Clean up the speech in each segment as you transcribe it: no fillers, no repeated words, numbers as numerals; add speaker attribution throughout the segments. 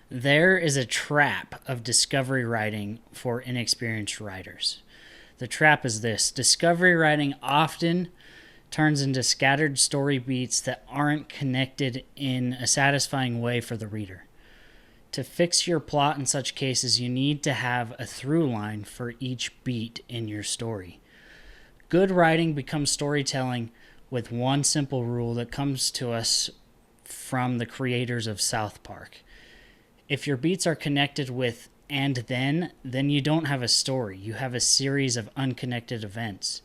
Speaker 1: There is a trap of discovery writing for inexperienced writers. The trap is this: discovery writing often turns into scattered story beats that aren't connected in a satisfying way for the reader. To fix your plot in such cases, you need to have a through line for each beat in your story. Good writing becomes storytelling with one simple rule that comes to us from the creators of South Park. If your beats are connected with and then you don't have a story. You have a series of unconnected events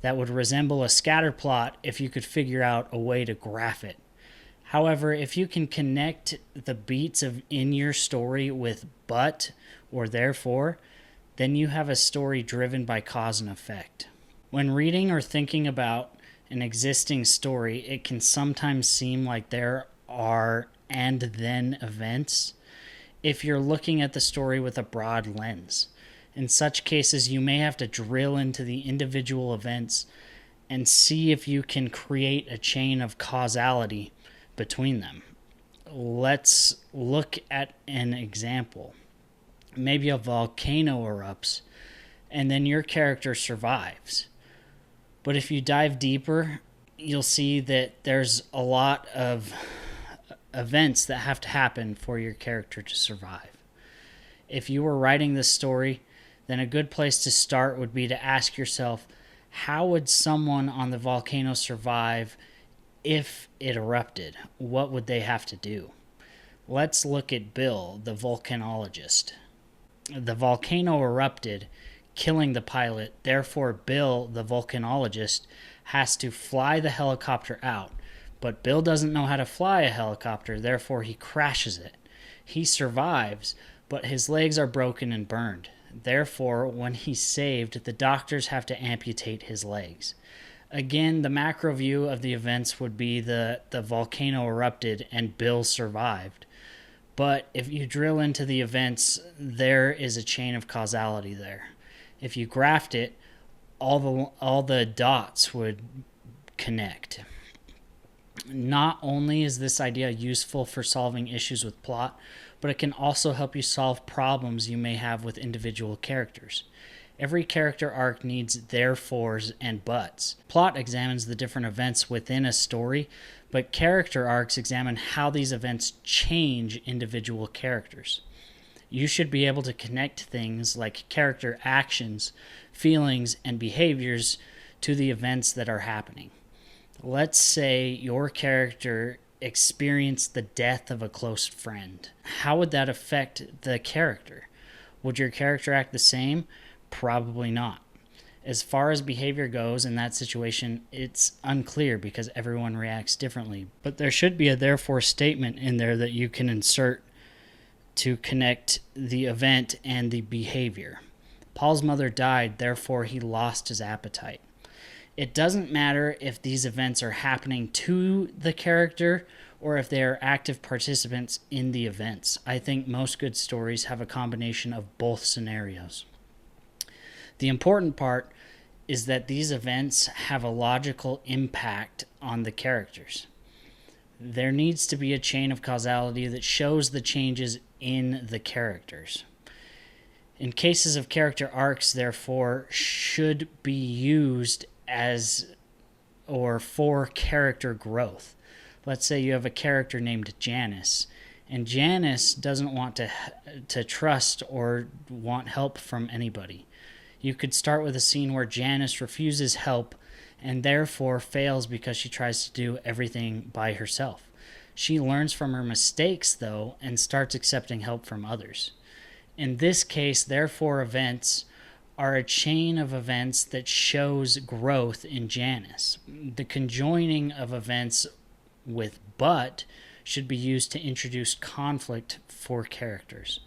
Speaker 1: that would resemble a scatter plot if you could figure out a way to graph it. However, if you can connect the beats in your story with but or therefore, then you have a story driven by cause and effect. When reading or thinking about an existing story, it can sometimes seem like there are and then events if you're looking at the story with a broad lens. In such cases, you may have to drill into the individual events and see if you can create a chain of causality between them. Let's look at an example. Maybe a volcano erupts and then your character survives. But if you dive deeper, you'll see that there's a lot of events that have to happen for your character to survive. If you were writing this story, then a good place to start would be to ask yourself, how would someone on the volcano survive if it erupted? What would they have to do? Let's look at Bill, the volcanologist. The volcano erupted, killing the pilot. Therefore, Bill, the volcanologist, has to fly the helicopter out. But Bill doesn't know how to fly a helicopter, therefore he crashes it. He survives, but his legs are broken and burned. Therefore, when he's saved, the doctors have to amputate his legs. Again, the macro view of the events would be the volcano erupted and Bill survived. But if you drill into the events, there is a chain of causality there. If you graphed it, all the dots would connect. Not only is this idea useful for solving issues with plot, but it can also help you solve problems you may have with individual characters. Every character arc needs therefores and buts. Plot examines the different events within a story, but character arcs examine how these events change individual characters. You should be able to connect things like character actions, feelings, and behaviors to the events that are happening. Let's say your character experienced the death of a close friend. How would that affect the character? Would your character act the same? Probably not. As far as behavior goes in that situation, it's unclear because everyone reacts differently. But there should be a therefore statement in there that you can insert to connect the event and the behavior. Paul's mother died, therefore he lost his appetite. It doesn't matter if these events are happening to the character or if they are active participants in the events. I think most good stories have a combination of both scenarios. The important part is that these events have a logical impact on the characters. There needs to be a chain of causality that shows the changes in the characters. In cases of character arcs, therefore, should be used as or for character growth. Let's say you have a character named Janice, and Janice doesn't want to trust or want help from anybody. You could start with a scene where Janice refuses help and therefore fails because she tries to do everything by herself. She learns from her mistakes, though, and starts accepting help from others. In this case, therefore, events are a chain of events that shows growth in Janice. The conjoining of events with but should be used to introduce conflict for characters.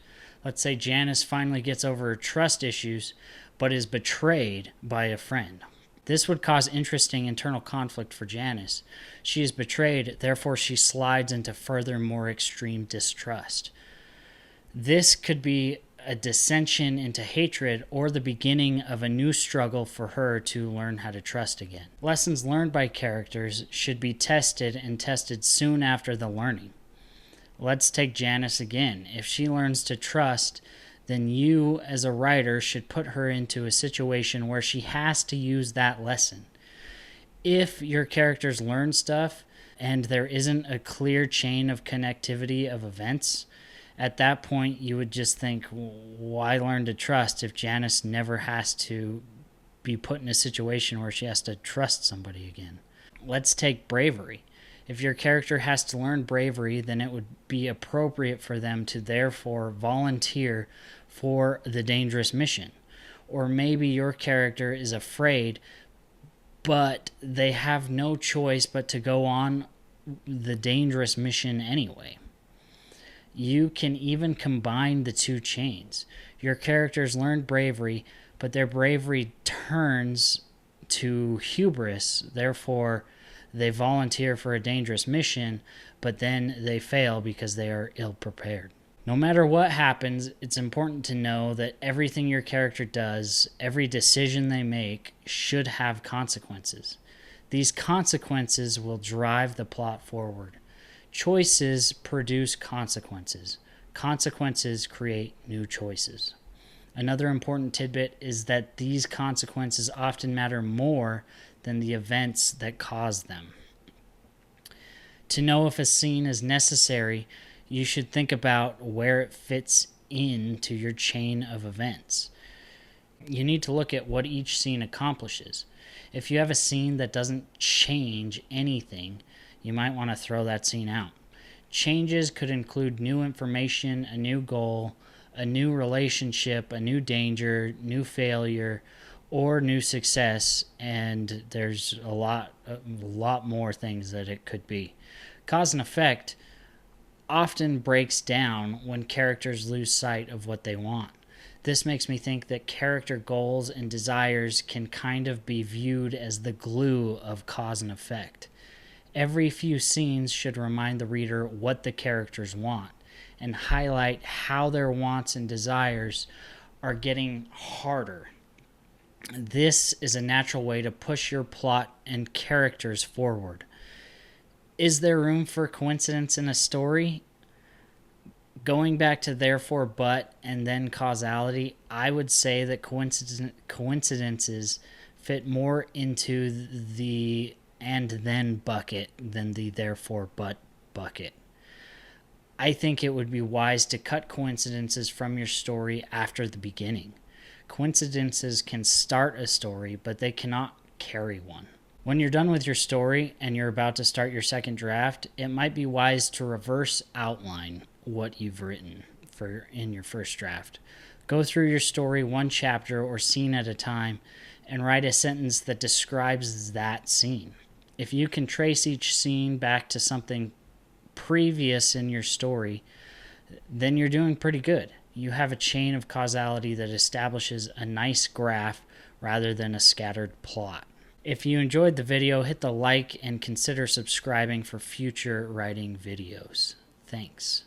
Speaker 1: Let's say Janice finally gets over her trust issues, but is betrayed by a friend. This would cause interesting internal conflict for Janice. She is betrayed, therefore she slides into further, more extreme distrust. This could be a dissension into hatred or the beginning of a new struggle for her to learn how to trust again. Lessons learned by characters should be tested and tested soon after the learning. Let's take Janice again. If she learns to trust, then you as a writer should put her into a situation where she has to use that lesson. If your characters learn stuff and there isn't a clear chain of connectivity of events, at that point you would just think, why learn to trust if Janice never has to be put in a situation where she has to trust somebody again? Let's take bravery. If your character has to learn bravery, then it would be appropriate for them to therefore volunteer for the dangerous mission. Or maybe your character is afraid, but they have no choice but to go on the dangerous mission anyway. You can even combine the two chains. Your characters learn bravery, but their bravery turns to hubris. Therefore, they volunteer for a dangerous mission, but then they fail because they are ill-prepared. No matter what happens, it's important to know that everything your character does, every decision they make, should have consequences. These consequences will drive the plot forward. Choices produce consequences. Consequences create new choices. Another important tidbit is that these consequences often matter more than the events that cause them. To know if a scene is necessary, you should think about where it fits into your chain of events. You need to look at what each scene accomplishes. If you have a scene that doesn't change anything, you might want to throw that scene out. Changes could include new information, a new goal, a new relationship, a new danger, new failure, or new success, and there's a lot more things that it could be. Cause and effect often breaks down when characters lose sight of what they want. This makes me think that character goals and desires can kind of be viewed as the glue of cause and effect. Every few scenes should remind the reader what the characters want and highlight how their wants and desires are getting harder. This is a natural way to push your plot and characters forward. Is there room for coincidence in a story? Going back to therefore, but, and then causality, I would say that coincidences fit more into the and then bucket than the therefore, but bucket. I think it would be wise to cut coincidences from your story after the beginning. Coincidences can start a story, but they cannot carry one. When you're done with your story and you're about to start your second draft, it might be wise to reverse outline what you've written in your first draft. Go through your story one chapter or scene at a time and write a sentence that describes that scene. If you can trace each scene back to something previous in your story, then you're doing pretty good. You have a chain of causality that establishes a nice graph rather than a scattered plot. If you enjoyed the video, hit the like and consider subscribing for future writing videos. Thanks.